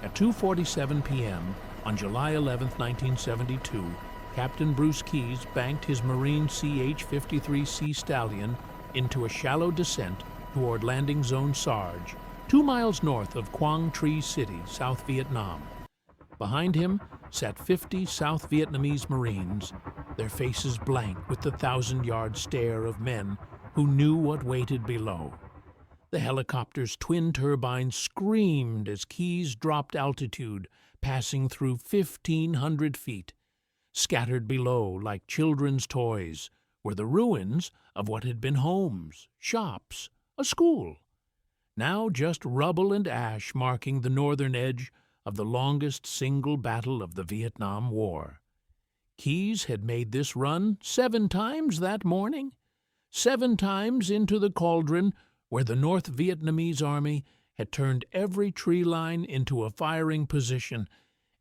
At 2:47 p.m. on July 11, 1972, Captain Bruce Keyes banked his Marine CH-53 Sea Stallion into a shallow descent toward Landing Zone Sarge, 2 miles north of Quang Tri City, South Vietnam. Behind him sat 50 South Vietnamese Marines, their faces blank with the 1,000-yard stare of men who knew what waited below. The helicopter's twin turbines screamed as Keyes dropped altitude, passing through 1,500 feet. Scattered below, like children's toys, were the ruins of what had been homes, shops, a school. Now just rubble and ash marking the northern edge of the longest single battle of the Vietnam War. Keyes had made this run 7 times that morning, 7 times into the cauldron where the North Vietnamese Army had turned every tree line into a firing position,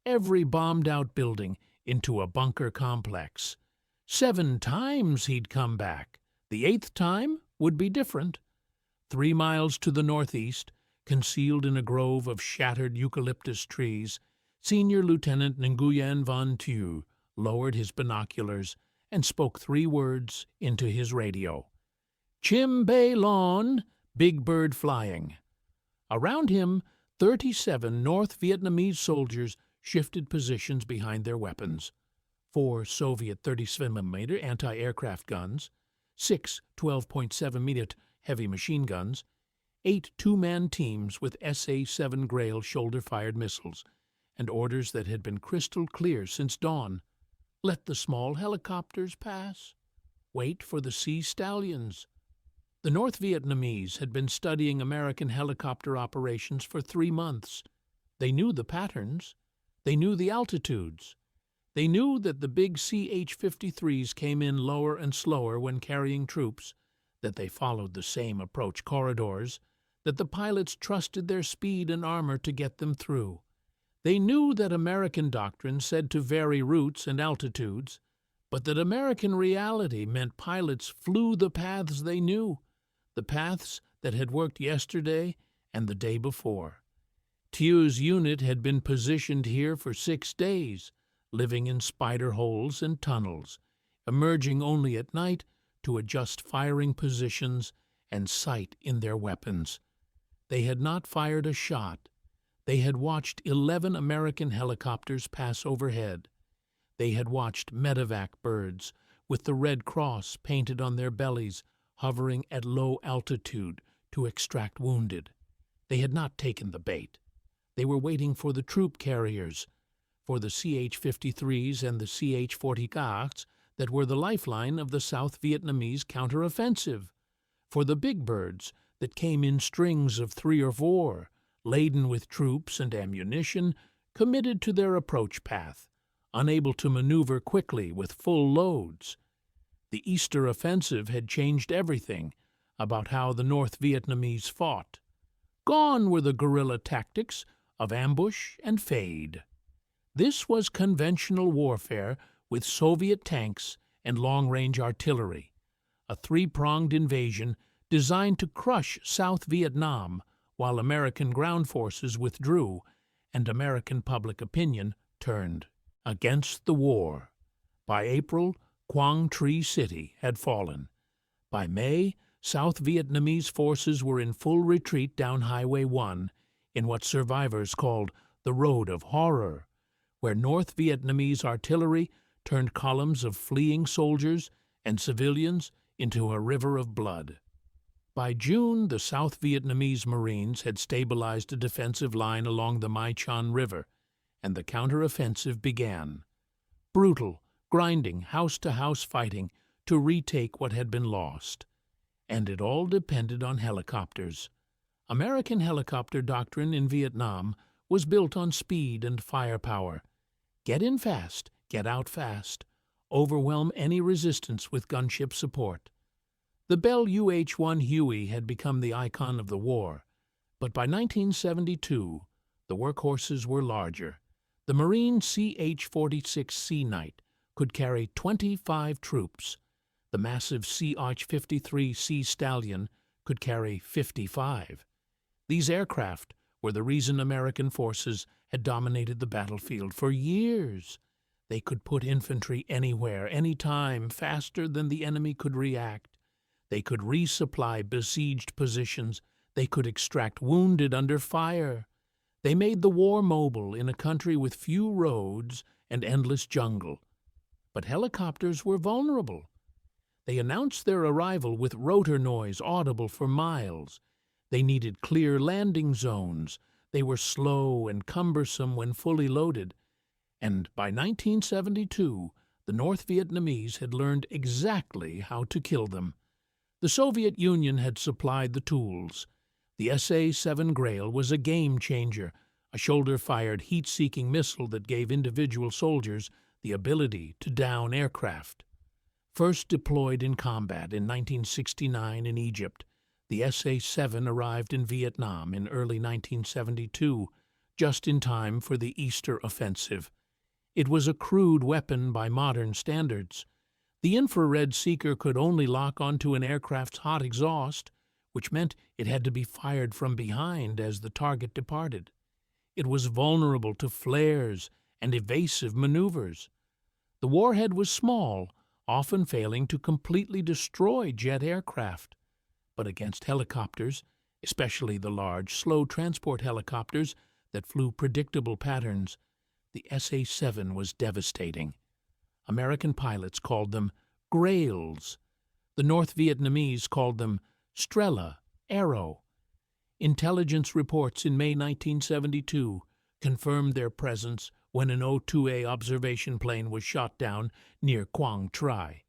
every bombed-out building into a bunker complex. 7 times he'd come back. The 8th time would be different. 3 miles to the northeast, concealed in a grove of shattered eucalyptus trees, Senior Lieutenant Nguyen Van Thieu lowered his binoculars and spoke 3 words into his radio. "Chim Bay Lớn, Big Bird Flying." Around him, 37 North Vietnamese soldiers shifted positions behind their weapons. 4 Soviet 30mm anti-aircraft guns, 6 12.7mm heavy machine guns, 8 two-man teams with SA-7 Grail shoulder-fired missiles, and orders that had been crystal clear since dawn. Let the small helicopters pass. Wait for the Sea Stallions. The North Vietnamese had been studying American helicopter operations for 3 months. They knew the patterns. They knew the altitudes. They knew that the big CH-53s came in lower and slower when carrying troops, that they followed the same approach corridors, that the pilots trusted their speed and armor to get them through. They knew that American doctrine said to vary routes and altitudes, but that American reality meant pilots flew the paths they knew, the paths that had worked yesterday and the day before. Thieu's unit had been positioned here for 6 days, living in spider holes and tunnels, emerging only at night to adjust firing positions and sight in their weapons. They had not fired a shot. They had watched 11 American helicopters pass overhead. They had watched medevac birds with the Red Cross painted on their bellies, hovering at low altitude to extract wounded. They had not taken the bait. They were waiting for the troop carriers, for the CH-53s and the CH-44s that were the lifeline of the South Vietnamese counteroffensive, for the big birds that came in strings of 3 or 4, laden with troops and ammunition, committed to their approach path, unable to maneuver quickly with full loads. The Easter offensive had changed everything about how the North Vietnamese fought. Gone were the guerrilla tactics of ambush and fade. This was conventional warfare with Soviet tanks and long-range artillery, a 3-pronged invasion designed to crush South Vietnam while American ground forces withdrew and American public opinion turned against the war. By April, Quang Tri City had fallen. By May, South Vietnamese forces were in full retreat down Highway 1 in what survivors called the Road of Horror, where North Vietnamese artillery turned columns of fleeing soldiers and civilians into a river of blood. By June, the South Vietnamese Marines had stabilized a defensive line along the Mai Chan River, and the counteroffensive began. Brutal, grinding, house-to-house fighting to retake what had been lost. And it all depended on helicopters. American helicopter doctrine in Vietnam was built on speed and firepower. Get in fast, get out fast. Overwhelm any resistance with gunship support. The Bell UH-1 Huey had become the icon of the war, but by 1972, the workhorses were larger. The Marine CH-46 Sea Knight could carry 25 troops. The massive CH-53 Sea Stallion could carry 55. These aircraft were the reason American forces had dominated the battlefield for years. They could put infantry anywhere, anytime, faster than the enemy could react. They could resupply besieged positions. They could extract wounded under fire. They made the war mobile in a country with few roads and endless jungle. But helicopters were vulnerable. They announced their arrival with rotor noise audible for miles. They needed clear landing zones. They were slow and cumbersome when fully loaded. And by 1972, the North Vietnamese had learned exactly how to kill them. The Soviet Union had supplied the tools. The SA-7 Grail was a game-changer, a shoulder-fired, heat-seeking missile that gave individual soldiers the ability to down aircraft. First deployed in combat in 1969 in Egypt, the SA-7 arrived in Vietnam in early 1972, just in time for the Easter offensive. It was a crude weapon by modern standards. The infrared seeker could only lock onto an aircraft's hot exhaust, which meant it had to be fired from behind as the target departed. It was vulnerable to flares and evasive maneuvers. The warhead was small, often failing to completely destroy jet aircraft. But against helicopters, especially the large, slow transport helicopters that flew predictable patterns, the SA-7 was devastating. American pilots called them Grails. The North Vietnamese called them Strela, Arrow. Intelligence reports in May 1972 confirmed their presence when an O-2A observation plane was shot down near Quang Tri.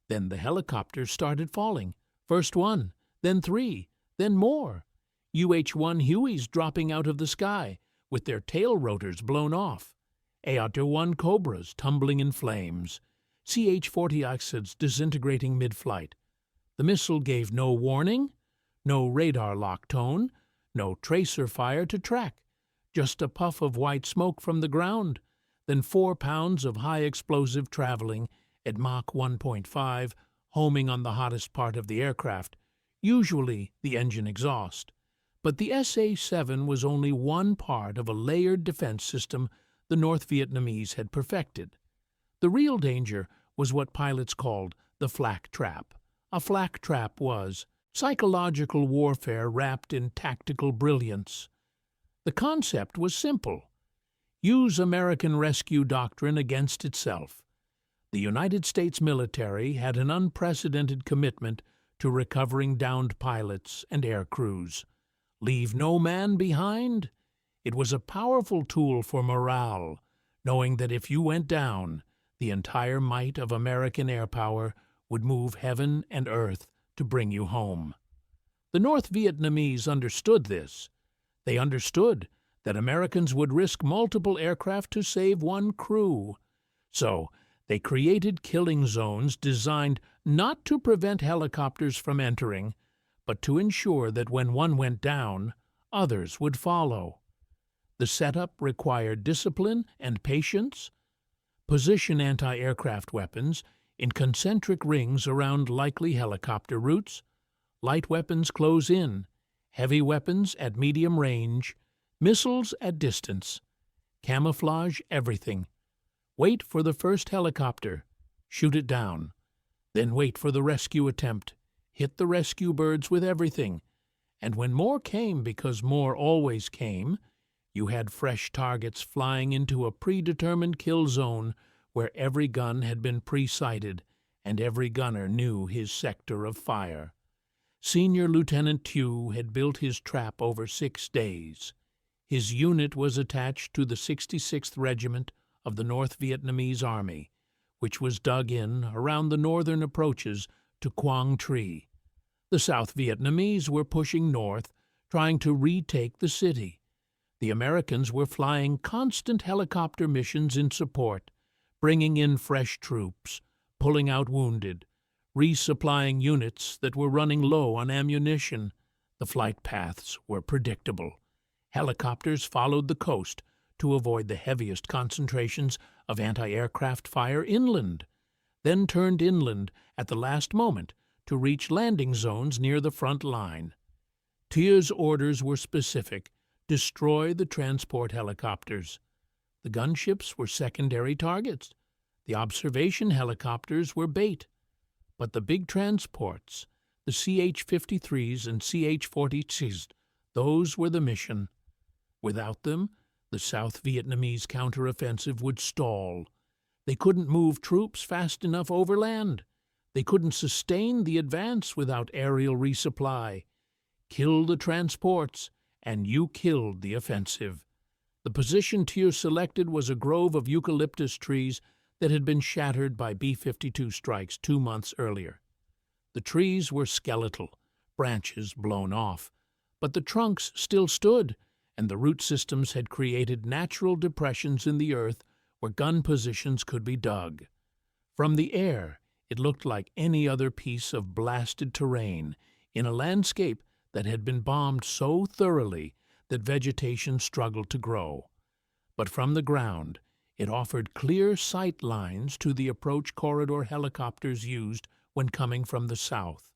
Then the helicopters started falling. First one, then three, then more. UH-1 Hueys dropping out of the sky, with their tail rotors blown off. AR-1 Cobras tumbling in flames. CH-40Xs disintegrating mid-flight. The missile gave no warning, no radar lock tone, no tracer fire to track, just a puff of white smoke from the ground, then 4 pounds of high explosive traveling at Mach 1.5, homing on the hottest part of the aircraft, usually the engine exhaust. But the SA-7 was only one part of a layered defense system the North Vietnamese had perfected. The real danger was what pilots called the flack trap. A flack trap was psychological warfare wrapped in tactical brilliance. The concept was simple. Use American rescue doctrine against itself. The United States military had an unprecedented commitment to recovering downed pilots and air crews. Leave no man behind? It was a powerful tool for morale, knowing that if you went down, the entire might of American air power would move heaven and earth to bring you home. The North Vietnamese understood this. They understood that Americans would risk multiple aircraft to save one crew. So they created killing zones designed not to prevent helicopters from entering, but to ensure that when one went down, others would follow. The setup required discipline and patience. Position anti-aircraft weapons in concentric rings around likely helicopter routes. Light weapons close in, heavy weapons at medium range, missiles at distance. Camouflage everything. Wait for the first helicopter. Shoot it down. Then wait for the rescue attempt. Hit the rescue birds with everything. And when more came, because more always came, you had fresh targets flying into a predetermined kill zone where every gun had been pre-sighted and every gunner knew his sector of fire. Senior Lieutenant Thieu had built his trap over 6 days. His unit was attached to the 66th Regiment of the North Vietnamese Army, which was dug in around the northern approaches to Quang Tri. The South Vietnamese were pushing north, trying to retake the city. The Americans were flying constant helicopter missions in support, bringing in fresh troops, pulling out wounded, resupplying units that were running low on ammunition. The flight paths were predictable. Helicopters followed the coast to avoid the heaviest concentrations of anti-aircraft fire inland, then turned inland at the last moment to reach landing zones near the front line. Thieu's orders were specific: destroy the transport helicopters. The gunships were secondary targets. The observation helicopters were bait. But the big transports, the CH-53s and CH-46s, those were the mission. Without them, the South Vietnamese counteroffensive would stall. They couldn't move troops fast enough overland. They couldn't sustain the advance without aerial resupply. Kill the transports, and you killed the offensive. The position Thieu selected was a grove of eucalyptus trees that had been shattered by B-52 strikes 2 months earlier. The trees were skeletal, branches blown off, but the trunks still stood, and the root systems had created natural depressions in the earth where gun positions could be dug. From the air, it looked like any other piece of blasted terrain in a landscape that had been bombed so thoroughly that vegetation struggled to grow. But from the ground, it offered clear sight lines to the approach corridor helicopters used when coming from the south,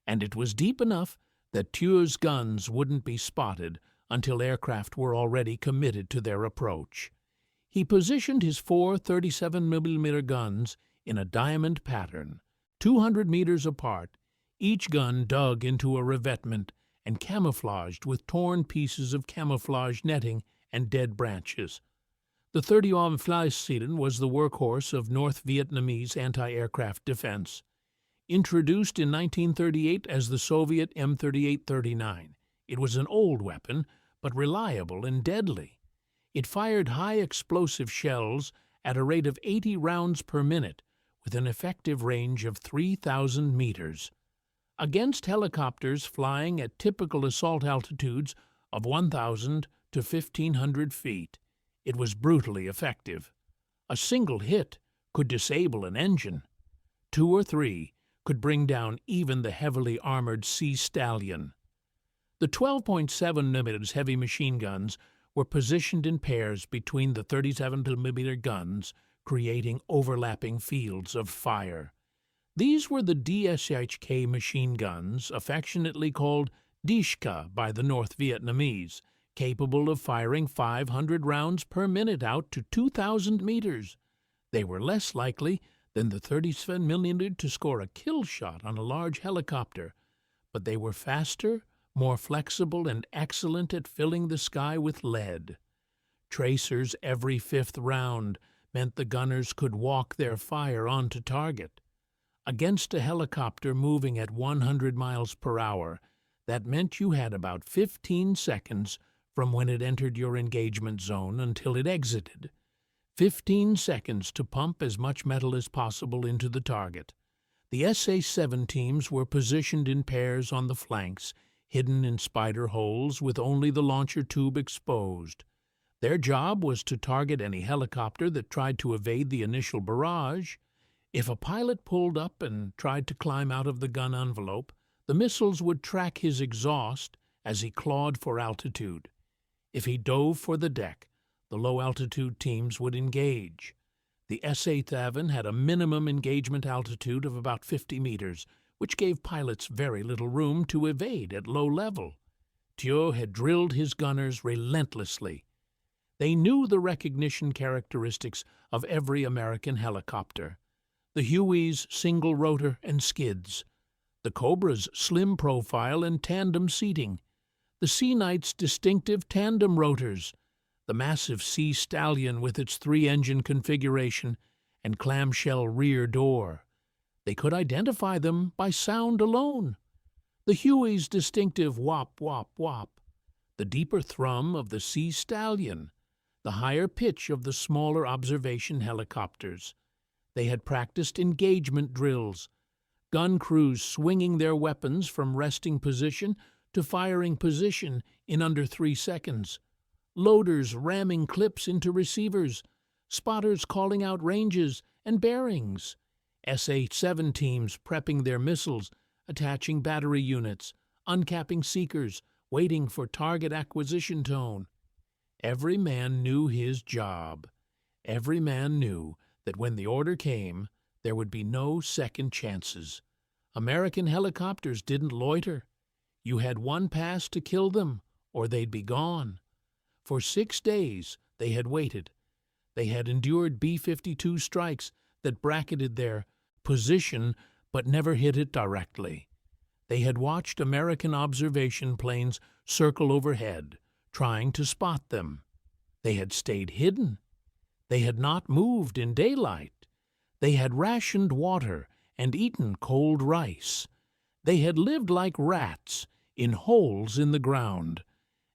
and it was deep enough that Thieu's guns wouldn't be spotted until aircraft were already committed to their approach. He positioned his 4 37mm guns in a diamond pattern, 200 meters apart, each gun dug into a revetment and camouflaged with torn pieces of camouflage netting and dead branches. The 30 Flash was the workhorse of North Vietnamese anti-aircraft defense. Introduced in 1938 as the Soviet M38-39, it was an old weapon, but reliable and deadly. It fired high explosive shells at a rate of 80 rounds per minute, with an effective range of 3,000 meters. Against helicopters flying at typical assault altitudes of 1,000 to 1,500 feet, it was brutally effective. A single hit could disable an engine. 2 or 3 could bring down even the heavily armored Sea Stallion. The 12.7mm heavy machine guns were positioned in pairs between the 37mm guns, creating overlapping fields of fire. These were the DSHK machine guns, affectionately called Dishka by the North Vietnamese, capable of firing 500 rounds per minute out to 2,000 meters. They were less likely than the 37mm to score a kill shot on a large helicopter, but they were faster, more flexible, and excellent at filling the sky with lead. Tracers every 5th round meant the gunners could walk their fire onto target. Against a helicopter moving at 100 miles per hour, that meant you had about 15 seconds from when it entered your engagement zone until it exited. 15 seconds to pump as much metal as possible into the target. The SA-7 teams were positioned in pairs on the flanks, hidden in spider holes with only the launcher tube exposed. Their job was to target any helicopter that tried to evade the initial barrage. If a pilot pulled up and tried to climb out of the gun envelope, the missiles would track his exhaust as he clawed for altitude. If he dove for the deck, the low-altitude teams would engage. The SA-7 had a minimum engagement altitude of about 50 meters, which gave pilots very little room to evade at low level. Thieu had drilled his gunners relentlessly. They knew the recognition characteristics of every American helicopter: the Huey's single rotor and skids, the Cobra's slim profile and tandem seating, the Sea Knight's distinctive tandem rotors, the massive Sea Stallion with its 3-engine configuration and clamshell rear door. They could identify them by sound alone. The Huey's distinctive whop, whop, whop, the deeper thrum of the Sea Stallion, the higher pitch of the smaller observation helicopters. They had practiced engagement drills, gun crews swinging their weapons from resting position to firing position in under 3 seconds, loaders ramming clips into receivers, spotters calling out ranges and bearings, SA-7 teams prepping their missiles, attaching battery units, uncapping seekers, waiting for target acquisition tone. Every man knew his job. Every man knew that when the order came, there would be no second chances. American helicopters didn't loiter. You had one pass to kill them, or they'd be gone. For 6 days they had waited. They had endured B-52 strikes that bracketed their position but never hit it directly. They had watched American observation planes circle overhead, trying to spot them. They had stayed hidden. They had not moved in daylight. They had rationed water and eaten cold rice. They had lived like rats in holes in the ground,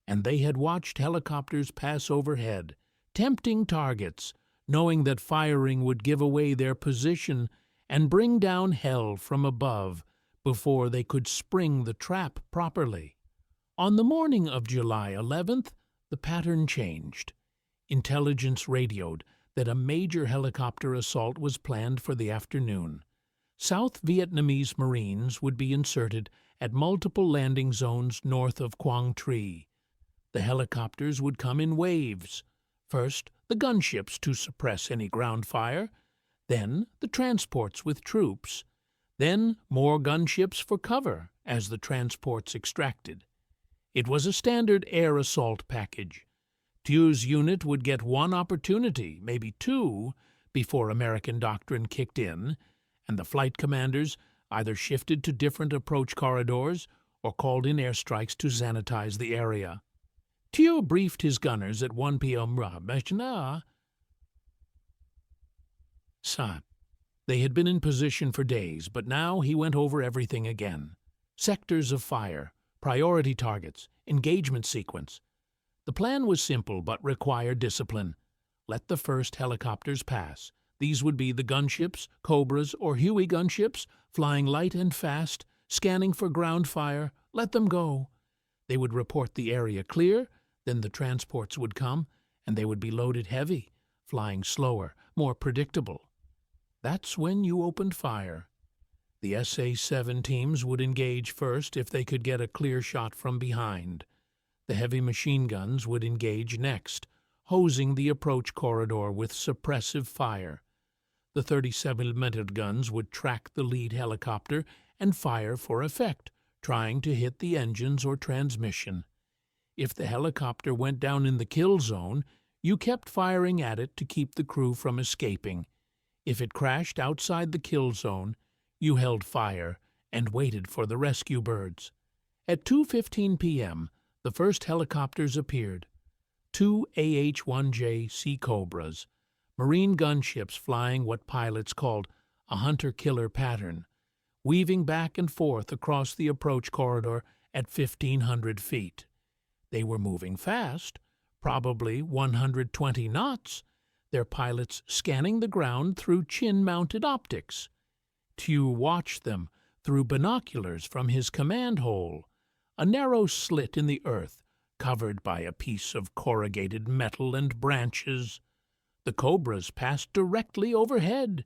and they had watched helicopters pass overhead, tempting targets, knowing that firing would give away their position and bring down hell from above before they could spring the trap properly. On the morning of July 11th, the pattern changed. Intelligence radioed that a major helicopter assault was planned for the afternoon. South Vietnamese Marines would be inserted at multiple landing zones north of Quang Tri. The helicopters would come in waves. First, the gunships to suppress any ground fire, then the transports with troops, then more gunships for cover as the transports extracted. It was a standard air assault package. Thieu's unit would get one opportunity, maybe two, before American doctrine kicked in, and the flight commanders either shifted to different approach corridors or called in airstrikes to sanitize the area. Thieu briefed his gunners at 1 p.m. They had been in position for days, but now he went over everything again. Sectors of fire, priority targets, engagement sequence. The plan was simple but required discipline. Let the first helicopters pass. These would be the gunships, Cobras, or Huey gunships, flying light and fast, scanning for ground fire. Let them go. They would report the area clear, then the transports would come, and they would be loaded heavy, flying slower, more predictable. That's when you opened fire. The SA-7 teams would engage first if they could get a clear shot from behind. The heavy machine guns would engage next, hosing the approach corridor with suppressive fire. The 37mm guns would track the lead helicopter and fire for effect, trying to hit the engines or transmission. If the helicopter went down in the kill zone, you kept firing at it to keep the crew from escaping. If it crashed outside the kill zone, you held fire and waited for the rescue birds. At 2:15 p.m., the first helicopters appeared. 2 AH-1J Sea Cobras, Marine gunships flying what pilots called a hunter-killer pattern, weaving back and forth across the approach corridor at 1,500 feet. They were moving fast, probably 120 knots, their pilots scanning the ground through chin-mounted optics. Thieu watched them through binoculars from his command hole, a narrow slit in the earth covered by a piece of corrugated metal and branches. The Cobras passed directly overhead.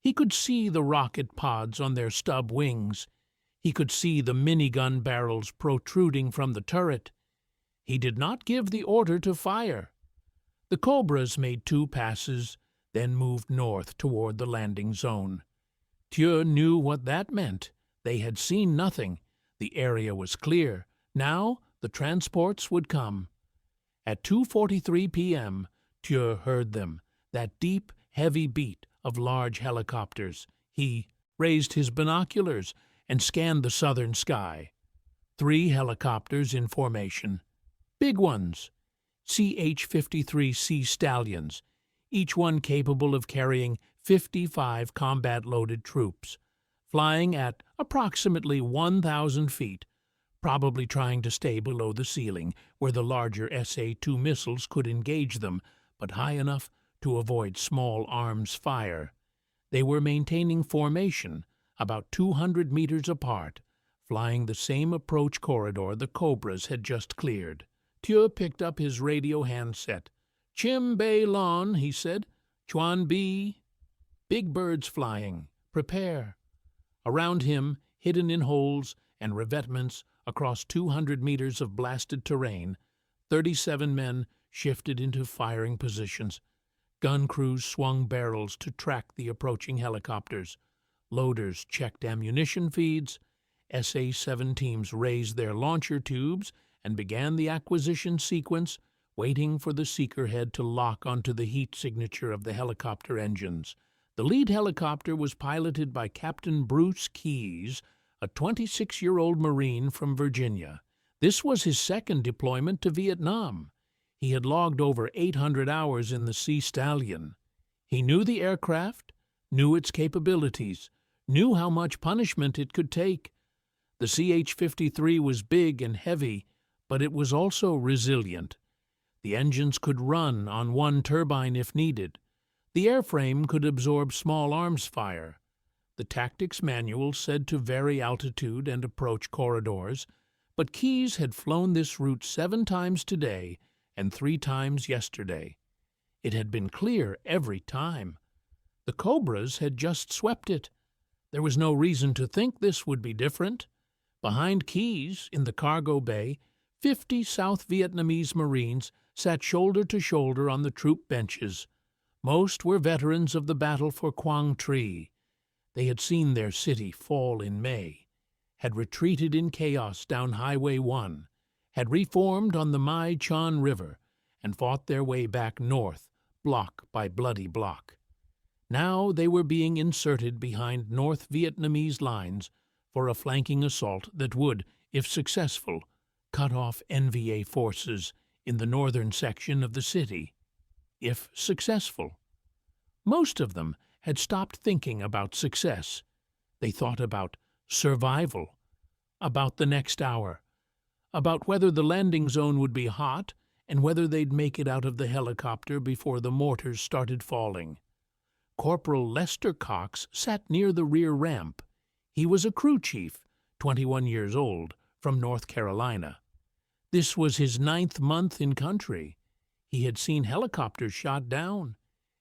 He could see the rocket pods on their stub wings. He could see the minigun barrels protruding from the turret. He did not give the order to fire. The Cobras made 2 passes, then moved north toward the landing zone. Thieu knew what that meant. They had seen nothing. The area was clear. Now the transports would come. At 2:43 p.m., Thieu heard them, that deep, heavy beat of large helicopters. He raised his binoculars and scanned the southern sky. 3 helicopters in formation. Big ones. CH-53 Sea Stallions, each one capable of carrying 55 combat-loaded troops, flying at approximately 1,000 feet, probably trying to stay below the ceiling where the larger SA-2 missiles could engage them, but high enough to avoid small arms fire. They were maintaining formation, about 200 meters apart, flying the same approach corridor the Cobras had just cleared. Thieu picked up his radio handset. "Chim Bay Lớn," he said. "Chuan Bi." Big birds flying. Prepare. Around him, hidden in holes and revetments across 200 meters of blasted terrain, 37 men shifted into firing positions. Gun crews swung barrels to track the approaching helicopters. Loaders checked ammunition feeds. SA-7 teams raised their launcher tubes and began the acquisition sequence waiting for the seeker head to lock onto the heat signature of the helicopter engines. The lead helicopter was piloted by Captain Bruce Keyes, a 26-year-old Marine from Virginia. This was his second deployment to Vietnam. He had logged over 800 hours in the Sea Stallion. He knew the aircraft, knew its capabilities, knew how much punishment it could take. The CH-53 was big and heavy, but it was also resilient. The engines could run on one turbine if needed. The airframe could absorb small arms fire. The tactics manual said to vary altitude and approach corridors, but Keyes had flown this route 7 times today and 3 times yesterday. It had been clear every time. The Cobras had just swept it. There was no reason to think this would be different. Behind Keyes, in the cargo bay, 50 South Vietnamese Marines sat shoulder to shoulder on the troop benches. Most were veterans of the battle for Quang Tri. They had seen their city fall in May, had retreated in chaos down Highway 1, had reformed on the Mai Chan River, and fought their way back north, block by bloody block. Now they were being inserted behind North Vietnamese lines for a flanking assault that would, if successful, cut off NVA forces in the northern section of the city. If successful. Most of them had stopped thinking about success. They thought about survival, about the next hour, about whether the landing zone would be hot and whether they'd make it out of the helicopter before the mortars started falling. Corporal Lester Cox sat near the rear ramp. He was a crew chief, 21 years old, from North Carolina. This was his 9th month in country. He had seen helicopters shot down.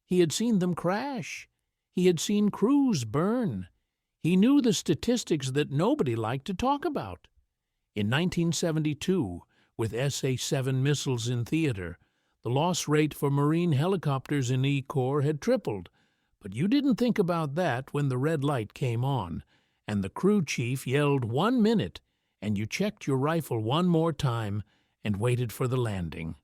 He had seen them crash. He had seen crews burn. He knew the statistics that nobody liked to talk about. In 1972, with SA-7 missiles in theater, the loss rate for Marine helicopters in E Corps had tripled. But you didn't think about that when the red light came on, and the crew chief yelled 1 minute, and you checked your rifle one more time and waited for the landing.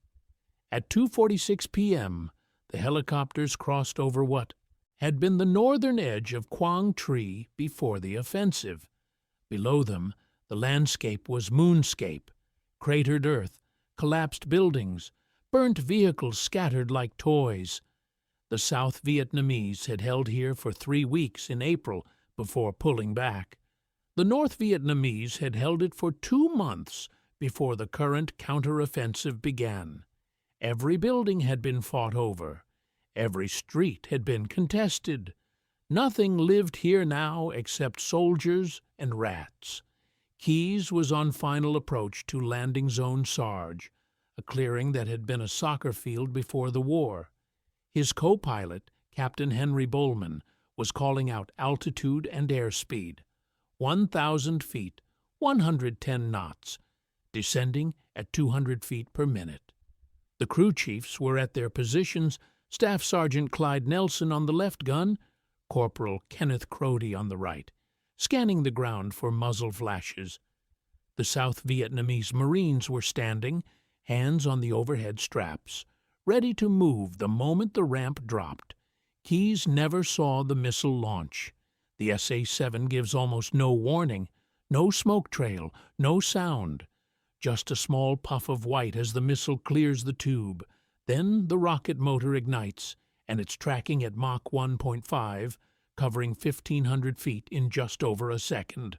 At 2:46 p.m., the helicopters crossed over what had been the northern edge of Quang Tri before the offensive. Below them, the landscape was moonscape, cratered earth, collapsed buildings, burnt vehicles scattered like toys. The South Vietnamese had held here for 3 weeks in April before pulling back. The North Vietnamese had held it for 2 months before the current counteroffensive began. Every building had been fought over. Every street had been contested. Nothing lived here now except soldiers and rats. Keyes was on final approach to Landing Zone Sarge, a clearing that had been a soccer field before the war. His co-pilot, Captain Henry Bowman, was calling out altitude and airspeed. 1,000 feet, 110 knots, descending at 200 feet per minute. The crew chiefs were at their positions, Staff Sergeant Clyde Nelson on the left gun, Corporal Kenneth Crody on the right, scanning the ground for muzzle flashes. The South Vietnamese Marines were standing, hands on the overhead straps, ready to move the moment the ramp dropped. Keyes never saw the missile launch. The SA-7 gives almost no warning, no smoke trail, no sound. Just a small puff of white as the missile clears the tube. Then the rocket motor ignites, and it's tracking at Mach 1.5, covering 1,500 feet in just over a second.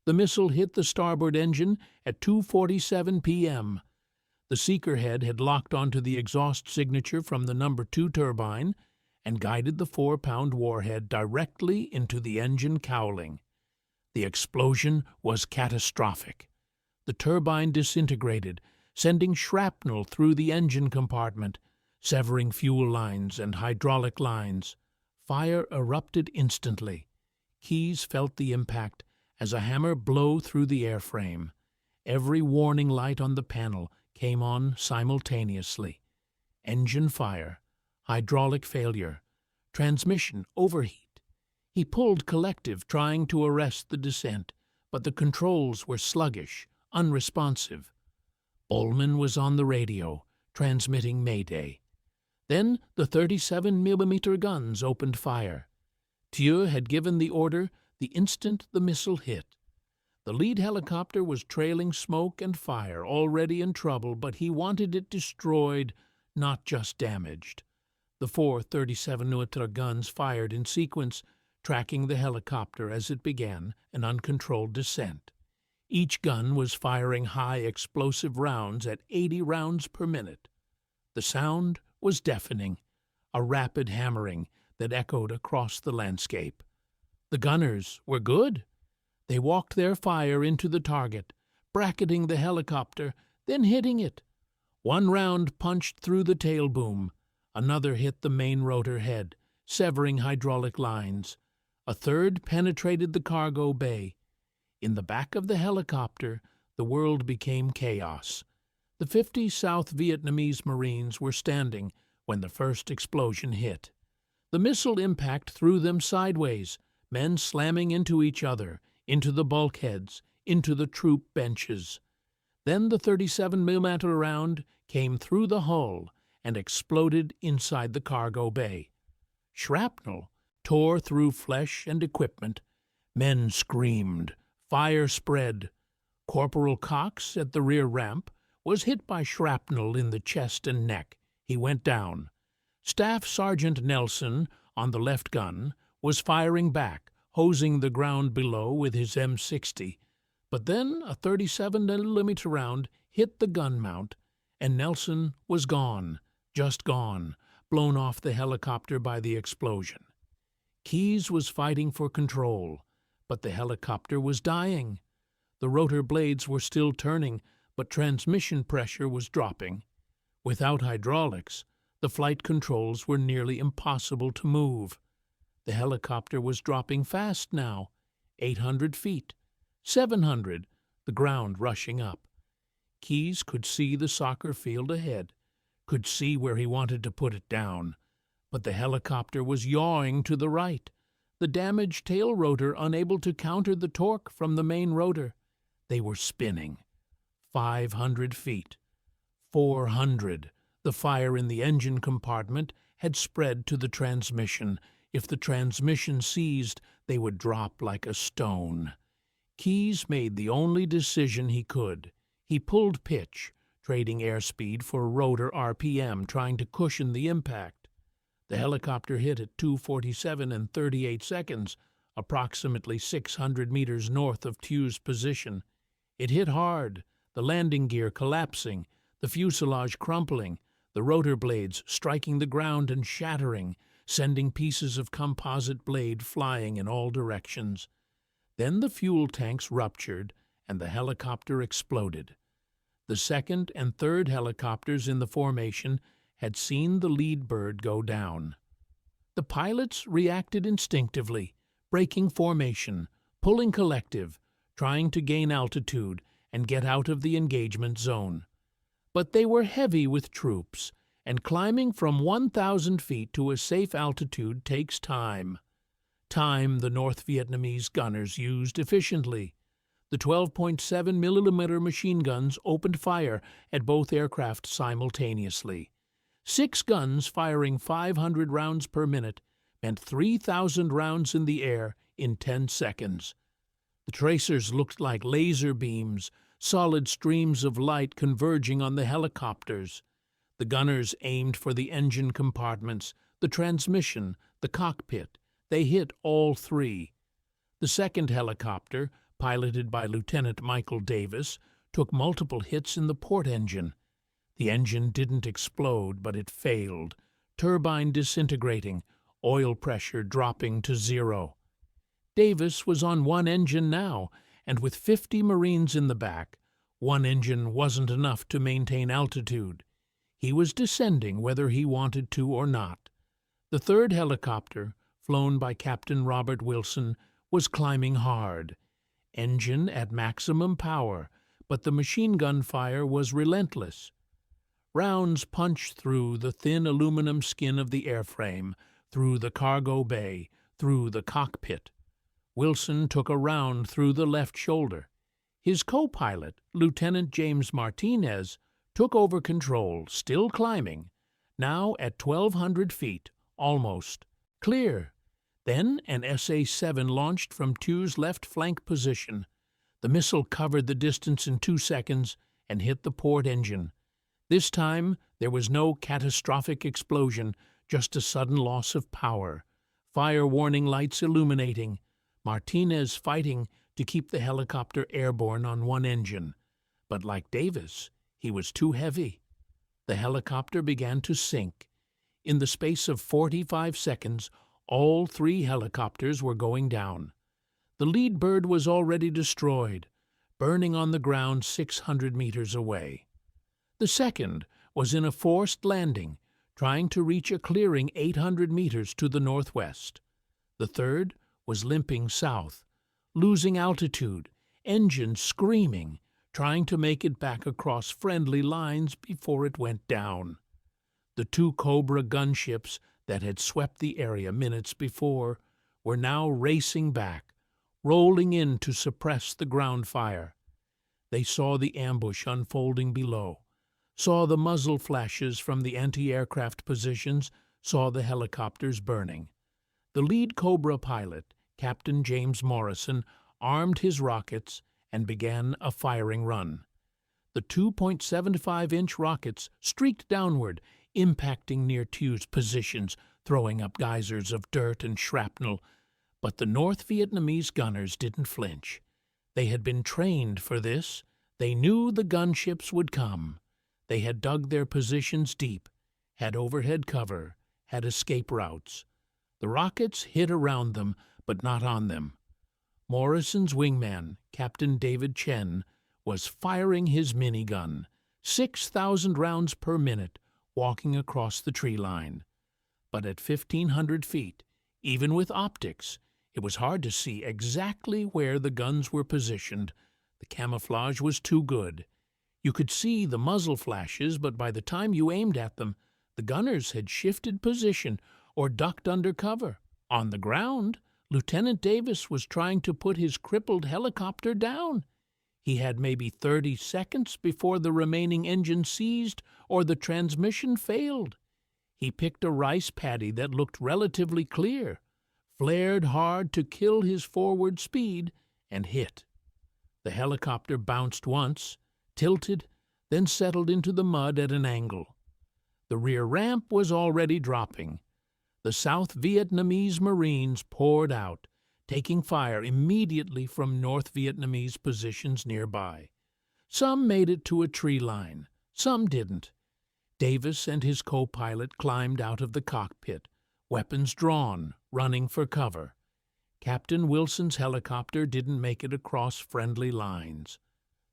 The missile hit the starboard engine at 2:47 p.m. The seeker head had locked onto the exhaust signature from the number 2 turbine and guided the 4-pound warhead directly into the engine cowling. The explosion was catastrophic. The turbine disintegrated, sending shrapnel through the engine compartment, severing fuel lines and hydraulic lines. Fire erupted instantly. Keyes felt the impact as a hammer blow through the airframe. Every warning light on the panel came on simultaneously. Engine fire, hydraulic failure, transmission overheat. He pulled collective, trying to arrest the descent, but the controls were sluggish, unresponsive. Ullman was on the radio, transmitting Mayday. Then the 37mm guns opened fire. Thieu had given the order the instant the missile hit. The lead helicopter was trailing smoke and fire, already in trouble, but he wanted it destroyed, not just damaged. The 4 37mm guns fired in sequence, tracking the helicopter as it began an uncontrolled descent. Each gun was firing high explosive rounds at 80 rounds per minute. The sound was deafening, a rapid hammering that echoed across the landscape. The gunners were good. They walked their fire into the target, bracketing the helicopter, then hitting it. One round punched through the tail boom. Another hit the main rotor head, severing hydraulic lines. A third penetrated the cargo bay. In the back of the helicopter, the world became chaos. The 50 South Vietnamese Marines were standing when the first explosion hit. The missile impact threw them sideways, men slamming into each other, into the bulkheads, into the troop benches. Then the 37mm round came through the hull and exploded inside the cargo bay. Shrapnel tore through flesh and equipment. Men screamed. Fire spread. Corporal Cox at the rear ramp was hit by shrapnel in the chest and neck. He went down. Staff Sergeant Nelson, on the left gun, was firing back, hosing the ground below with his M60. But then a 37mm round hit the gun mount, and Nelson was gone, just gone, blown off the helicopter by the explosion. Keyes was fighting for control, but the helicopter was dying. The rotor blades were still turning, but transmission pressure was dropping. Without hydraulics, the flight controls were nearly impossible to move. The helicopter was dropping fast now, 800 feet, 700, the ground rushing up. Keyes could see the soccer field ahead, could see where he wanted to put it down, but the helicopter was yawing to the right, the damaged tail rotor unable to counter the torque from the main rotor. They were spinning. 500 feet. 400. The fire in the engine compartment had spread to the transmission. If the transmission seized, they would drop like a stone. Keyes made the only decision he could. He pulled pitch, trading airspeed for rotor RPM, trying to cushion the impact. The helicopter hit at 2:47 and 38 seconds, approximately 600 meters north of Thieu's position. It hit hard, the landing gear collapsing, the fuselage crumpling, the rotor blades striking the ground and shattering, sending pieces of composite blade flying in all directions. Then the fuel tanks ruptured and the helicopter exploded. The second and third helicopters in the formation had seen the lead bird go down. The pilots reacted instinctively, breaking formation, pulling collective, trying to gain altitude and get out of the engagement zone. But they were heavy with troops, and climbing from 1,000 feet to a safe altitude takes time. Time the North Vietnamese gunners used efficiently. The 12.7mm machine guns opened fire at both aircraft simultaneously. 6 guns firing 500 rounds per minute meant 3,000 rounds in the air in 10 seconds. The tracers looked like laser beams, solid streams of light converging on the helicopters. The gunners aimed for the engine compartments, the transmission, the cockpit. They hit all 3. The second helicopter, piloted by Lieutenant Michael Davis, took multiple hits in the port engine. The engine didn't explode, but it failed, turbine disintegrating, oil pressure dropping to 0. Davis was on one engine now, and with 50 Marines in the back, one engine wasn't enough to maintain altitude. He was descending whether he wanted to or not. The third helicopter, flown by Captain Robert Wilson, was climbing hard. Engine at maximum power, but the machine gun fire was relentless. Rounds punched through the thin aluminum skin of the airframe, through the cargo bay, through the cockpit. Wilson took a round through the left shoulder. His co-pilot, Lieutenant James Martinez, took over control, still climbing, now at 1,200 feet, almost. Clear. Then an SA-7 launched from Thieu's left flank position. The missile covered the distance in 2 seconds and hit the port engine. This time, there was no catastrophic explosion, just a sudden loss of power. Fire warning lights illuminating. Martinez fighting to keep the helicopter airborne on one engine. But like Davis, he was too heavy. The helicopter began to sink. In the space of 45 seconds, all 3 helicopters were going down. The lead bird was already destroyed, burning on the ground 600 meters away. The second was in a forced landing, trying to reach a clearing 800 meters to the northwest. The third was limping south, losing altitude, engines screaming, trying to make it back across friendly lines before it went down. The 2 Cobra gunships that had swept the area minutes before were now racing back, rolling in to suppress the ground fire. They saw the ambush unfolding below, saw the muzzle flashes from the anti-aircraft positions, saw the helicopters burning. The lead Cobra pilot, Captain James Morrison, armed his rockets and began a firing run. The 2.75-inch rockets streaked downward, impacting near Thieu's positions, throwing up geysers of dirt and shrapnel. But the North Vietnamese gunners didn't flinch. They had been trained for this. They knew the gunships would come. They had dug their positions deep, had overhead cover, had escape routes. The rockets hit around them, but not on them. Morrison's wingman, Captain David Chen, was firing his minigun, 6,000 rounds per minute, walking across the tree line. But at 1,500 feet, even with optics, it was hard to see exactly where the guns were positioned. The camouflage was too good. You could see the muzzle flashes, but by the time you aimed at them, the gunners had shifted position or ducked under cover. On the ground, Lieutenant Davis was trying to put his crippled helicopter down. He had maybe 30 seconds before the remaining engine seized or the transmission failed. He picked a rice paddy that looked relatively clear, flared hard to kill his forward speed, and hit. The helicopter bounced once, tilted, then settled into the mud at an angle. The rear ramp was already dropping. The South Vietnamese Marines poured out, taking fire immediately from North Vietnamese positions nearby. Some made it to a tree line, some didn't. Davis and his co-pilot climbed out of the cockpit, weapons drawn, running for cover. Captain Wilson's helicopter didn't make it across friendly lines.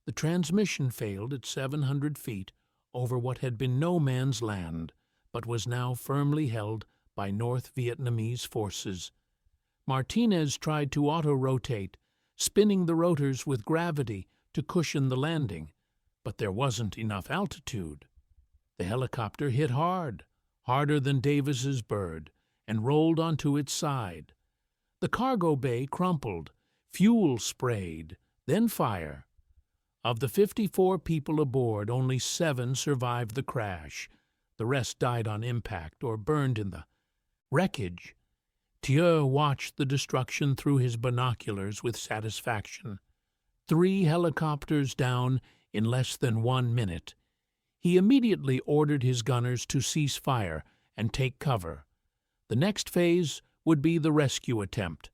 The transmission failed at 700 feet over what had been no man's land, but was now firmly held by North Vietnamese forces. Martinez tried to auto-rotate, spinning the rotors with gravity to cushion the landing, but there wasn't enough altitude. The helicopter hit hard, harder than Davis's bird, and rolled onto its side. The cargo bay crumpled, fuel sprayed, then fire. Of the 54 people aboard, only 7 survived the crash. The rest died on impact or burned in the wreckage. Thieu watched the destruction through his binoculars with satisfaction. 3 helicopters down in less than 1 minute. He immediately ordered his gunners to cease fire and take cover. The next phase would be the rescue attempt,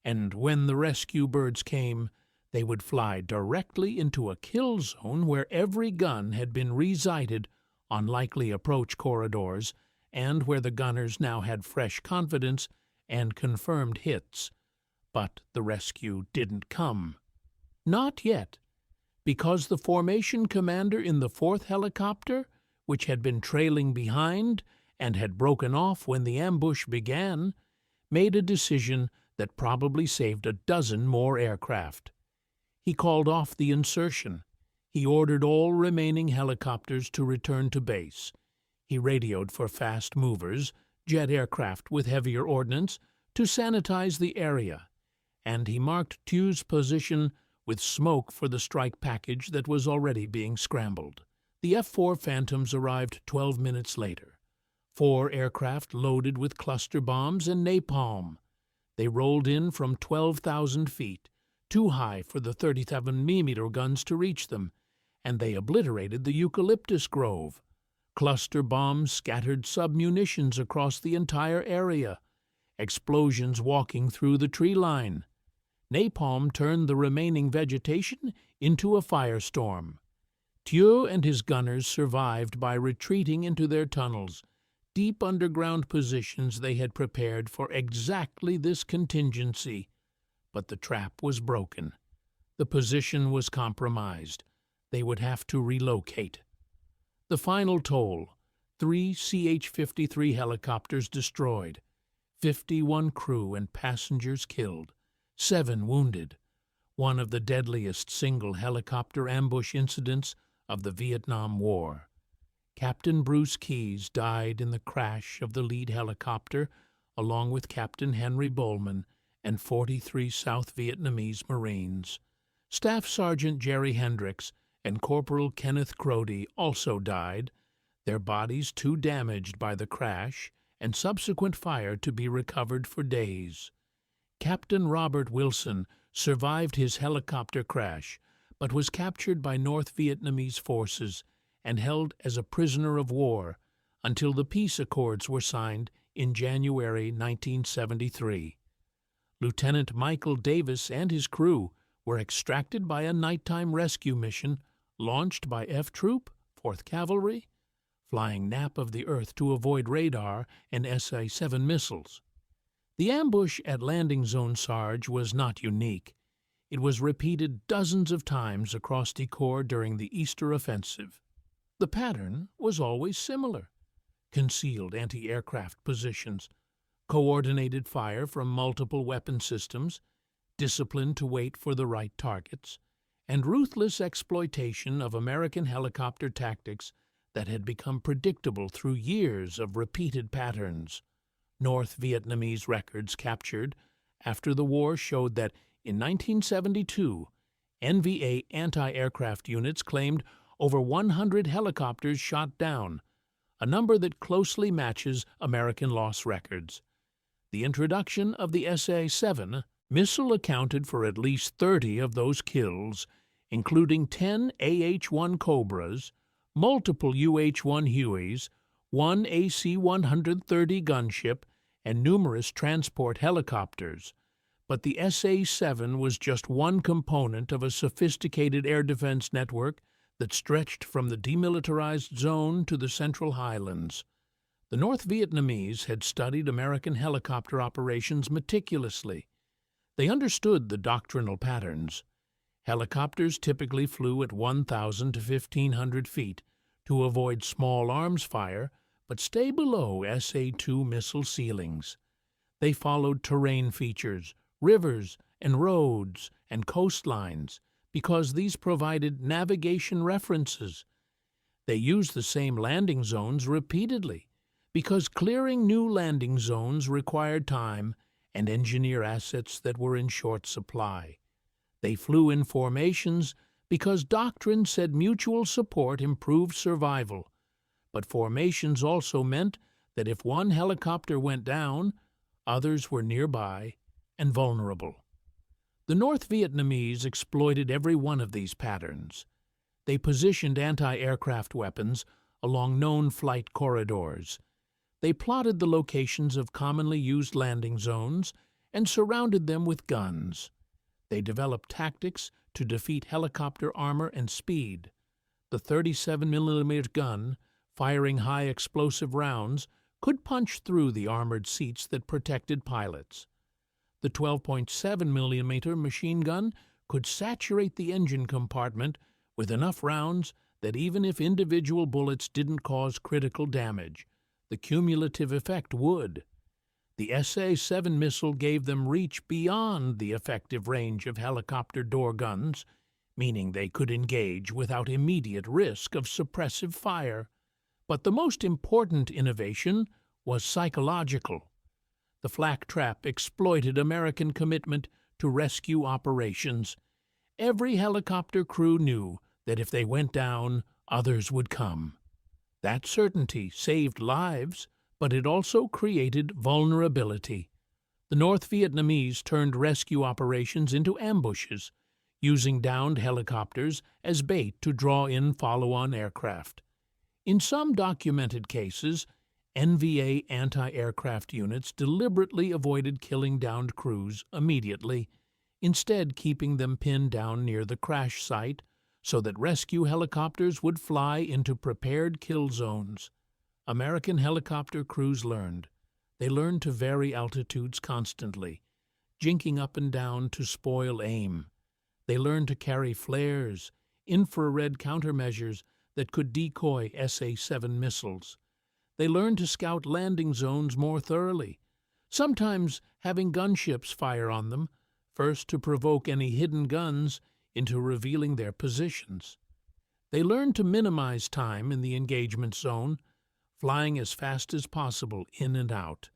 and when the rescue birds came, they would fly directly into a kill zone where every gun had been re-sighted on likely approach corridors and where the gunners now had fresh confidence and confirmed hits. But the rescue didn't come. Not yet, because the formation commander in the 4th helicopter, which had been trailing behind and had broken off when the ambush began, made a decision that probably saved a dozen more aircraft. He called off the insertion. He ordered all remaining helicopters to return to base. He radioed for fast movers, jet aircraft with heavier ordnance, to sanitize the area, and he marked Thieu's position with smoke for the strike package that was already being scrambled. The F-4 Phantoms arrived 12 minutes later. 4 aircraft loaded with cluster bombs and napalm. They rolled in from 12,000 feet, too high for the 37mm guns to reach them, and they obliterated the eucalyptus grove. Cluster bombs scattered submunitions across the entire area, explosions walking through the tree line. Napalm turned the remaining vegetation into a firestorm. Thieu and his gunners survived by retreating into their tunnels, deep underground positions they had prepared for exactly this contingency. But the trap was broken. The position was compromised. They would have to relocate. The final toll: 3 CH-53 helicopters destroyed, 51 crew and passengers killed, 7 wounded, one of the deadliest single helicopter ambush incidents of the Vietnam War. Captain Bruce Keyes died in the crash of the lead helicopter, along with Captain Henry Bowman and 43 South Vietnamese Marines. Staff Sergeant Jerry Hendricks and Corporal Kenneth Crody also died, their bodies too damaged by the crash and subsequent fire to be recovered for days. Captain Robert Wilson survived his helicopter crash, but was captured by North Vietnamese forces and held as a prisoner of war until the peace accords were signed in January 1973. Lieutenant Michael Davis and his crew were extracted by a nighttime rescue mission launched by F Troop, 4th Cavalry, flying nap of the Earth to avoid radar and SA-7 missiles. The ambush at Landing Zone Sarge was not unique. It was repeated dozens of times across the Corps during the Easter offensive. The pattern was always similar: concealed anti-aircraft positions, coordinated fire from multiple weapon systems, discipline to wait for the right targets, and ruthless exploitation of American helicopter tactics that had become predictable through years of repeated patterns. North Vietnamese records captured after the war showed that in 1972, NVA anti-aircraft units claimed over 100 helicopters shot down, a number that closely matches American loss records. The introduction of the SA-7 missile accounted for at least 30 of those kills, including 10 AH-1 Cobras, multiple UH-1 Hueys, 1 AC-130 gunship, and numerous transport helicopters. But the SA-7 was just one component of a sophisticated air defense network that stretched from the demilitarized zone to the Central Highlands. The North Vietnamese had studied American helicopter operations meticulously. They understood the doctrinal patterns. Helicopters typically flew at 1,000 to 1,500 feet to avoid small arms fire, but stay below SA-2 missile ceilings. They followed terrain features, rivers and roads and coastlines, because these provided navigation references. They used the same landing zones repeatedly, because clearing new landing zones required time and engineer assets that were in short supply. They flew in formations because doctrine said mutual support improved survival, but formations also meant that if one helicopter went down, others were nearby and vulnerable. The North Vietnamese exploited every one of these patterns. They positioned anti-aircraft weapons along known flight corridors. They plotted the locations of commonly used landing zones and surrounded them with guns. They developed tactics to defeat helicopter armor and speed. The 37mm gun, firing high explosive rounds, could punch through the armored seats that protected pilots. The 12.7mm machine gun could saturate the engine compartment with enough rounds that even if individual bullets didn't cause critical damage, the cumulative effect would. The SA-7 missile gave them reach beyond the effective range of helicopter door guns, meaning they could engage without immediate risk of suppressive fire. But the most important innovation was psychological. The flak trap exploited American commitment to rescue operations. Every helicopter crew knew that if they went down, Others would come. That certainty saved lives, but it also created vulnerability. The North Vietnamese turned rescue operations into ambushes, using downed helicopters as bait to draw in follow-on aircraft. In some documented cases, NVA anti-aircraft units deliberately avoided killing downed crews immediately, instead keeping them pinned down near the crash site so that rescue helicopters would fly into prepared kill zones. American helicopter crews learned. They learned to vary altitudes constantly, jinking up and down to spoil aim. They learned to carry flares, infrared countermeasures that could decoy SA-7 missiles. They learned to scout landing zones more thoroughly, sometimes having gunships fire on them, first to provoke any hidden guns into revealing their positions. They learned to minimize time in the engagement zone, flying as fast as possible in and out.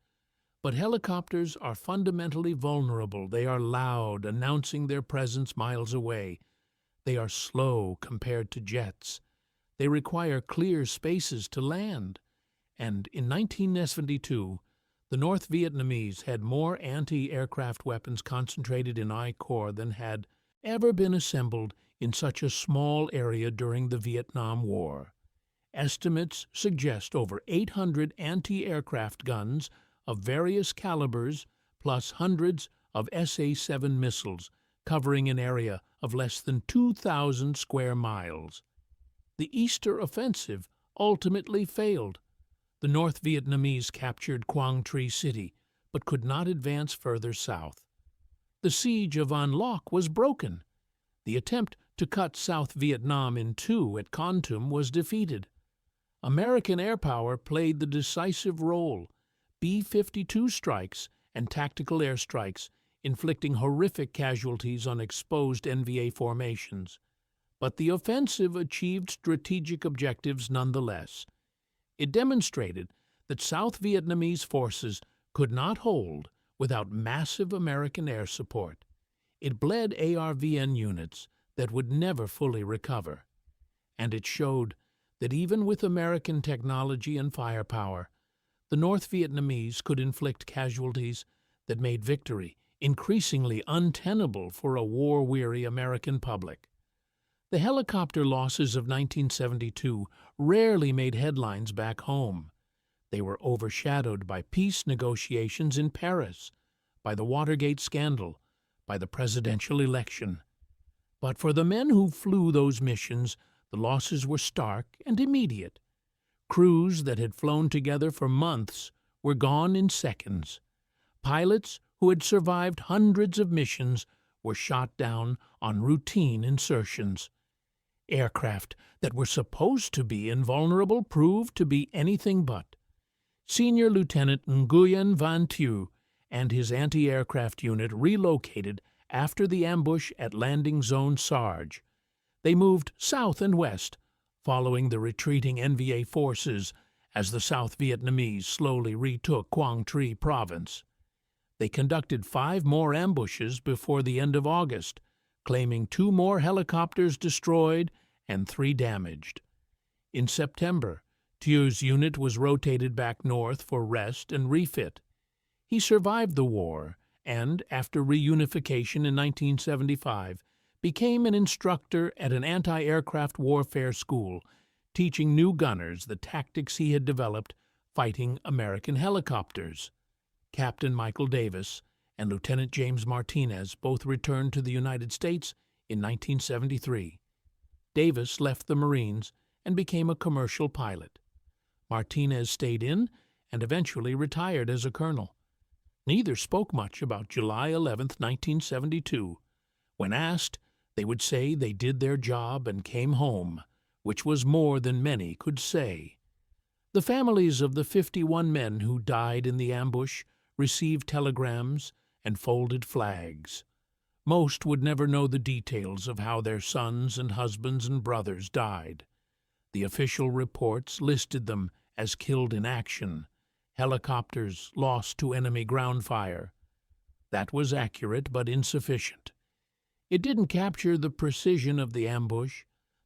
But helicopters are fundamentally vulnerable. They are loud, announcing their presence miles away. They are slow compared to jets. They require clear spaces to land. And in 1972, the North Vietnamese had more anti-aircraft weapons concentrated in I Corps than had ever been assembled in such a small area during the Vietnam War. Estimates suggest over 800 anti-aircraft guns of various calibers, plus hundreds of SA-7 missiles, covering an area of less than 2,000 square miles. The Easter Offensive ultimately failed. The North Vietnamese captured Quang Tri City, but could not advance further south. The siege of An Loc was broken. The attempt to cut South Vietnam in two at Con Tum was defeated. American air power played the decisive role. B-52 strikes and tactical airstrikes, inflicting horrific casualties on exposed NVA formations. But the offensive achieved strategic objectives nonetheless. It demonstrated that South Vietnamese forces could not hold without massive American air support. It bled ARVN units that would never fully recover. And it showed that even with American technology and firepower, the North Vietnamese could inflict casualties that made victory increasingly untenable for a war-weary American public. The helicopter losses of 1972 rarely made headlines back home. They were overshadowed by peace negotiations in Paris, by the Watergate scandal, by the presidential election. But for the men who flew those missions, the losses were stark and immediate. Crews that had flown together for months were gone in seconds. Pilots who had survived hundreds of missions were shot down on routine insertions. Aircraft that were supposed to be invulnerable proved to be anything but. Senior Lieutenant Nguyen Van Thieu and his anti-aircraft unit relocated after the ambush at Landing Zone Sarge. They moved south and west, following the retreating NVA forces as the South Vietnamese slowly retook Quang Tri Province. They conducted 5 more ambushes before the end of August, claiming 2 more helicopters destroyed and 3 damaged. In September, Thieu's unit was rotated back north for rest and refit. He survived the war and, after reunification in 1975, became an instructor at an anti-aircraft warfare school, teaching new gunners the tactics he had developed fighting American helicopters. Captain Michael Davis and Lieutenant James Martinez both returned to the United States in 1973. Davis left the Marines and became a commercial pilot. Martinez stayed in and eventually retired as a colonel. Neither spoke much about July 11, 1972. When asked, they would say they did their job and came home, which was more than many could say. The families of the 51 men who died in the ambush received telegrams and folded flags. Most would never know the details of how their sons and husbands and brothers died. The official reports listed them as killed in action, helicopters lost to enemy ground fire. That was accurate but insufficient. It didn't capture the precision of the ambush,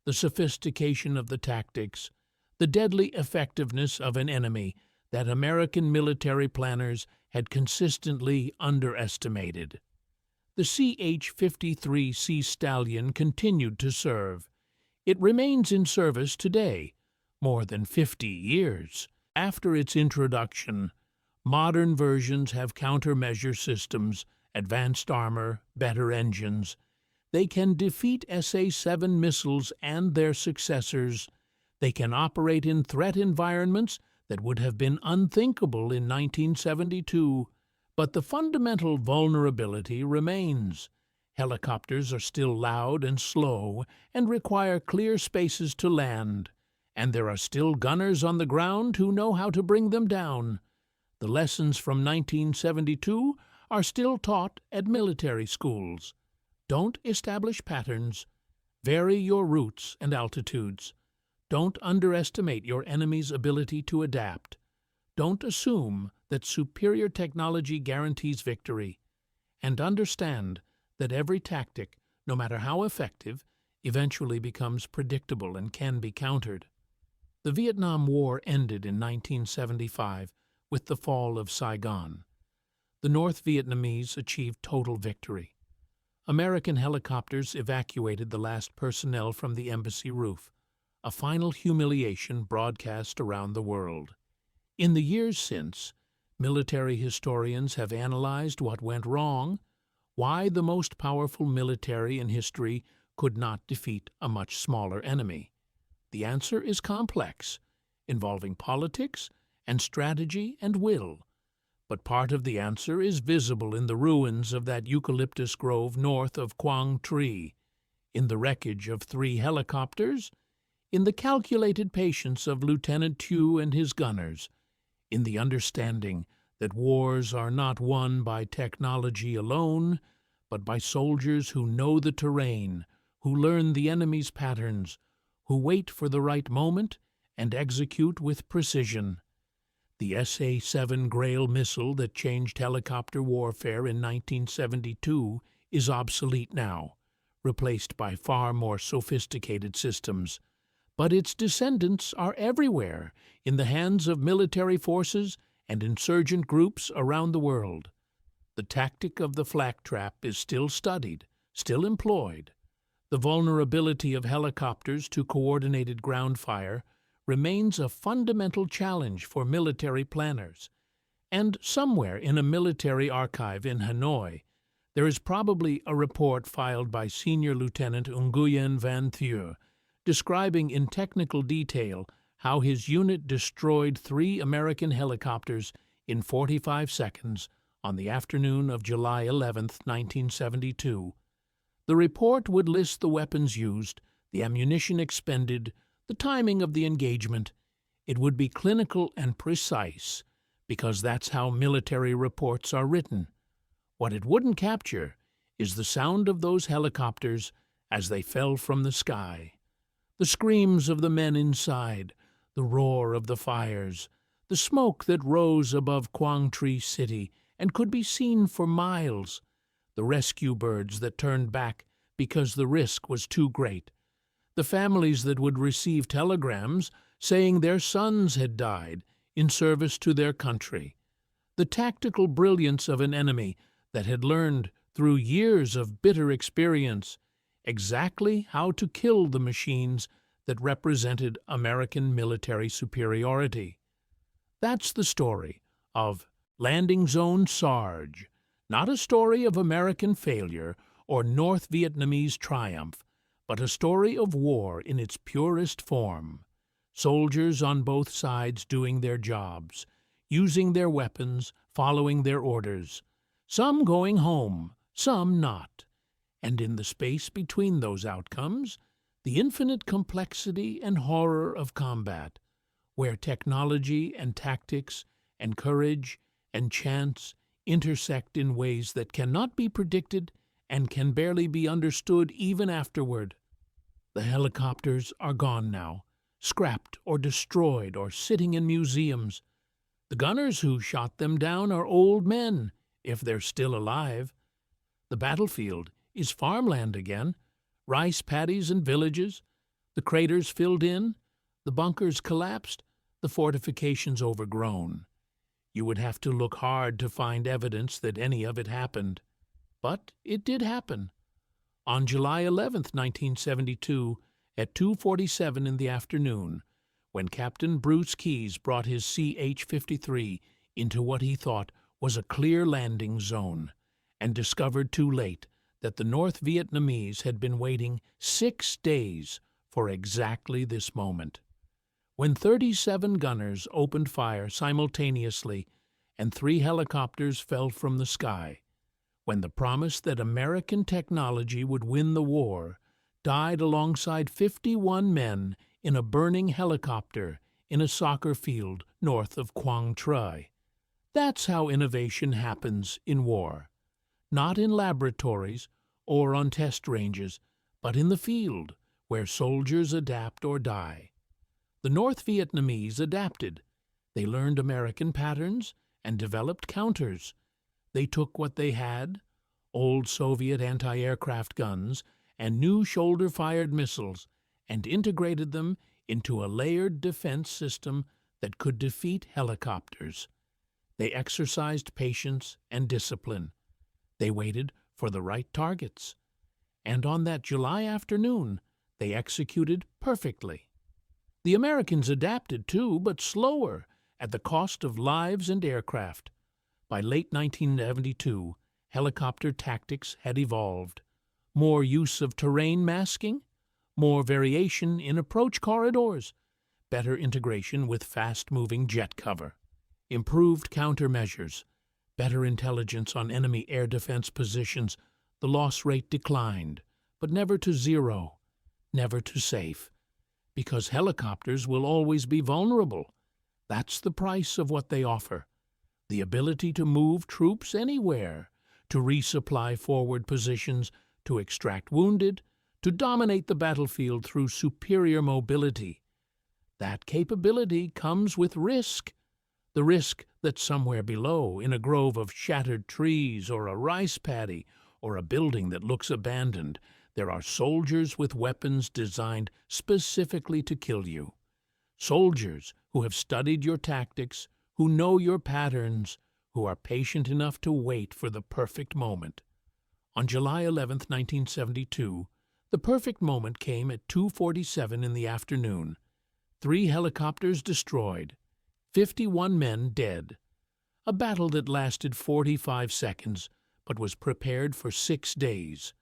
the sophistication of the tactics, the deadly effectiveness of an enemy that American military planners had consistently underestimated. The CH-53 Sea Stallion continued to serve. It remains in service today, more than 50 years. After its introduction, modern versions have countermeasure systems, advanced armor, better engines. They can defeat SA-7 missiles and their successors. They can operate in threat environments that would have been unthinkable in 1972. But the fundamental vulnerability remains. Helicopters are still loud and slow and require clear spaces to land, and there are still gunners on the ground who know how to bring them down. The lessons from 1972 are still taught at military schools. Don't establish patterns. Vary your routes and altitudes. Don't underestimate your enemy's ability to adapt. Don't assume that superior technology guarantees victory. And understand that every tactic, no matter how effective, eventually becomes predictable and can be countered. The Vietnam War ended in 1975 with the fall of Saigon. The North Vietnamese achieved total victory. American helicopters evacuated the last personnel from the embassy roof, a final humiliation broadcast around the world. In the years since, military historians have analyzed what went wrong, why the most powerful military in history could not defeat a much smaller enemy. The answer is complex, involving politics and strategy and will. But part of the answer is visible in the ruins of that eucalyptus grove north of Quang Tri, in the wreckage of 3 helicopters, in the calculated patience of Lieutenant Thieu and his gunners, in the understanding that wars are not won by technology alone, but by soldiers who know the terrain, who learn the enemy's patterns, who wait for the right moment and execute with precision. The SA-7 Grail missile that changed helicopter warfare in 1972 is obsolete now, replaced by far more sophisticated systems. But its descendants are everywhere, in the hands of military forces and insurgent groups around the world. The tactic of the flack trap is still studied, still employed. The vulnerability of helicopters to coordinated ground fire remains a fundamental challenge for military planners. And somewhere in a military archive in Hanoi, there is probably a report filed by Senior Lieutenant Nguyen Van Thieu, describing in technical detail how his unit destroyed 3 American helicopters in 45 seconds on the afternoon of July 11, 1972. The report would list the weapons used, the ammunition expended, the timing of the engagement. It would be clinical and precise, because that's how military reports are written. What it wouldn't capture is the sound of those helicopters as they fell from the sky. The screams of the men inside, the roar of the fires, the smoke that rose above Quang Tri City and could be seen for miles, the rescue birds that turned back because the risk was too great, the families that would receive telegrams saying their sons had died in service to their country, the tactical brilliance of an enemy that had learned through years of bitter experience exactly how to kill the machines that represented American military superiority. That's the story of Landing Zone Sarge, not a story of American failure or North Vietnamese triumph, but a story of war in its purest form. Soldiers on both sides doing their jobs, using their weapons, following their orders, some going home, some not. And in the space between those outcomes, the infinite complexity and horror of combat, where technology and tactics and courage and chance intersect in ways that cannot be predicted and can barely be understood even afterward. The helicopters are gone now, scrapped or destroyed or sitting in museums. The gunners who shot them down are old men, if they're still alive. The battlefield is farmland again, rice paddies and villages. The craters filled in, the bunkers collapsed, the fortifications overgrown. You would have to look hard to find evidence that any of it happened. But it did happen. On July 11th, 1972, at 2:47 in the afternoon, when Captain Bruce Keyes brought his CH-53 into what he thought was a clear landing zone, and discovered too late that the North Vietnamese had been waiting 6 days for exactly this moment. When 37 gunners opened fire simultaneously and 3 helicopters fell from the sky, when the promise that American technology would win the war died alongside 51 men in a burning helicopter in a soccer field north of Quang Tri. That's how innovation happens in war. Not in laboratories or on test ranges, but in the field, where soldiers adapt or die. The North Vietnamese adapted. They learned American patterns and developed counters. They took what they had, old Soviet anti-aircraft guns and new shoulder-fired missiles, and integrated them into a layered defense system that could defeat helicopters. They exercised patience and discipline. They waited for the right targets. And on that July afternoon, they executed perfectly. The Americans adapted too, but slower, at the cost of lives and aircraft. By late 1972, helicopter tactics had evolved. More use of terrain masking, more variation in approach corridors, better integration with fast-moving jet cover, improved countermeasures, better intelligence on enemy air defense positions. The loss rate declined, but never to zero, never to safe, because helicopters will always be vulnerable. That's the price of what they offer. The ability to move troops anywhere, to resupply forward positions, to extract wounded, to dominate the battlefield through superior mobility. That capability comes with risk. The risk that somewhere below, in a grove of shattered trees or a rice paddy or a building that looks abandoned, there are soldiers with weapons designed specifically to kill you. Soldiers who have studied your tactics, who know your patterns, who are patient enough to wait for the perfect moment. On July 11, 1972, the perfect moment came at 2:47 in the afternoon. 3 helicopters destroyed, 51 men dead. A battle that lasted 45 seconds, but was prepared for 6 days.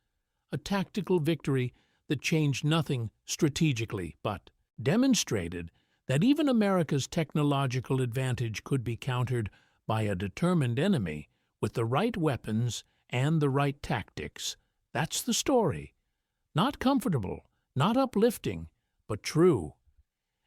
A tactical victory that changed nothing strategically, but demonstrated that even America's technological advantage could be countered by a determined enemy with the right weapons and the right tactics. That's the story. Not comfortable, not uplifting, but true.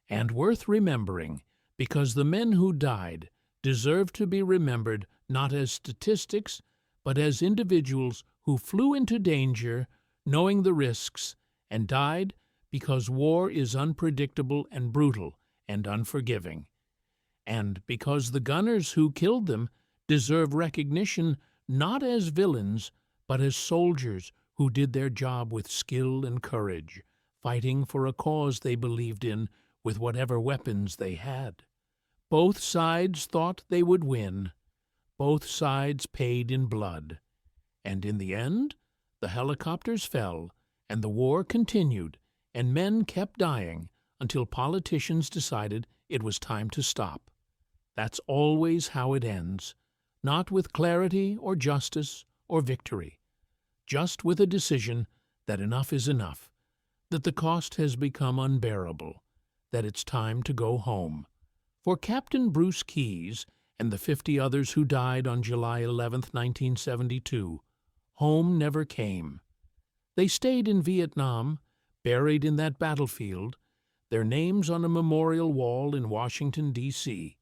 And worth remembering, because the men who died deserve to be remembered not as statistics, but as individuals who flew into danger, knowing the risks, and died because war is unpredictable and brutal and unforgiving. And because the gunners who killed them deserve recognition not as villains, but as soldiers who did their job with skill and courage, fighting for a cause they believed in with whatever weapons they had. Both sides thought they would win. Both sides paid in blood. And in the end, the helicopters fell, and the war continued, and men kept dying until politicians decided it was time to stop. That's always how it ends, not with clarity or justice or victory, just with a decision that enough is enough, that the cost has become unbearable, that it's time to go home. For Captain Bruce Keyes and the 50 others who died on July 11, 1972, home never came. They stayed in Vietnam, buried in that battlefield, their names on a memorial wall in Washington, D.C.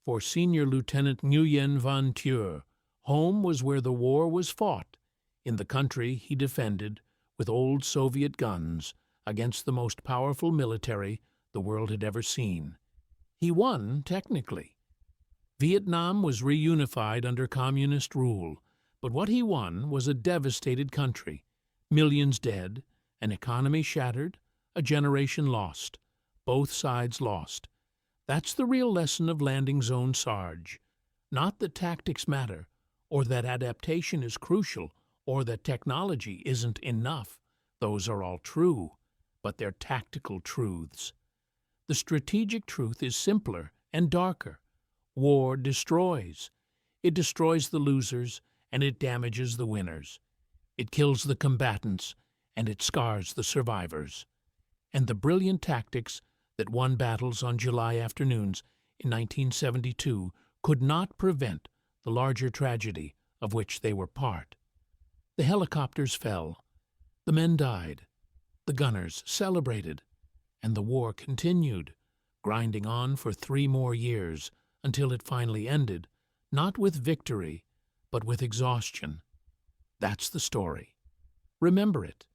For Senior Lieutenant Nguyen Van Thieu, home was where the war was fought, in the country he defended with old Soviet guns against the most powerful military the world had ever seen. He won, technically. Vietnam was reunified under communist rule, but what he won was a devastated country, millions dead, an economy shattered, a generation lost. Both sides lost. That's the real lesson of Landing Zone Sarge. Not that tactics matter, or that adaptation is crucial, or that technology isn't enough. Those are all true, but they're tactical truths. The strategic truth is simpler and darker. War destroys. It destroys the losers, and it damages the winners. It kills the combatants, and it scars the survivors. And the brilliant tactics that won battles on July afternoons in 1972 could not prevent the larger tragedy of which they were part. The helicopters fell, the men died, the gunners celebrated, and the war continued, grinding on for 3 more years until it finally ended, not with victory, but with exhaustion. That's the story. Remember it.